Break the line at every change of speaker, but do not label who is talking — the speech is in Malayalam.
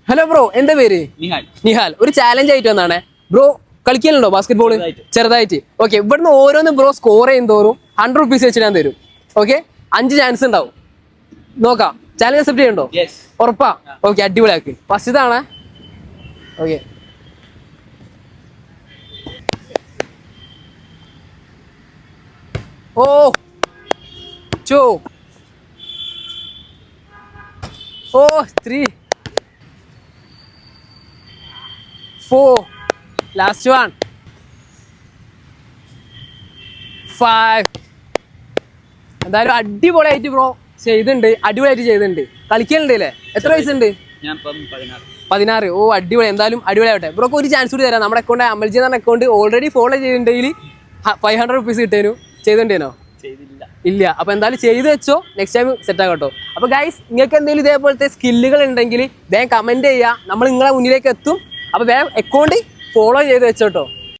ഹലോ ബ്രോ, എന്താ പേര്? നിഹാൽ. ഒരു ചാലഞ്ച് ആയിട്ട് വന്നാണേ ബ്രോ. കളിക്കലുണ്ടോ ബാസ്കറ്റ് ബോൾ? ചെറുതായിട്ട്. ഓക്കെ, ഇവിടുന്ന് ഓരോന്ന് ബ്രോ സ്കോർ ചെയ്യും തോറും 100 റുപ്പീസ് വെച്ച് ഞാൻ തരും. ഓക്കെ, 5 ചാൻസ് ഉണ്ടാവും. നോക്കാം. ചാലഞ്ച് അക്സെപ്റ്റ് ചെയ്യണ്ടോ? ഉറപ്പാ? ഓക്കെ, അടിപൊളിയാക്ക്. ഫസ്റ്റ് ഇതാണ്. ഓക്കെ, ഓ 2 3 4 ലാസ്റ്റ് 1 5. എന്തായാലും അടിപൊളിയായിട്ട് ബ്രോ ചെയ്തിട്ടുണ്ട്. കളിക്കലുണ്ട് അല്ലേ? എത്ര വയസ്സുണ്ട്? 16. ഓ, അടിപൊളി. എന്തായാലും അടിപൊളിയാവട്ടെ. ബ്രോക്ക് ഒരു ചാൻസ് കൂടി തരാം. നമ്മുടെ അക്കൗണ്ട് അമൽജി എന്ന അക്കൗണ്ട് ഓൾറെഡി ഫോളോ ചെയ്തിട്ടുണ്ടെങ്കിൽ 500 റുപ്പീസ് കിട്ടേനു. ചെയ്തിട്ടുണ്ടേനോ? ഇല്ല. അപ്പൊ എന്തായാലും ചെയ്ത് വെച്ചോ, നെക്സ്റ്റ് ടൈം സെറ്റ് ആകട്ടോ. അപ്പൊ ഗൈസ്, നിങ്ങൾക്ക് എന്തെങ്കിലും ഇതേപോലത്തെ സ്കില്ലുകൾ ഉണ്ടെങ്കിൽ വേഗം കമന്റ് ചെയ്യുക. നമ്മൾ നിങ്ങളെ മുന്നിലേക്ക് എത്തും. അപ്പൊ വേഗം അക്കൗണ്ട് ഫോളോ ചെയ്ത് വെച്ചോട്ടോ.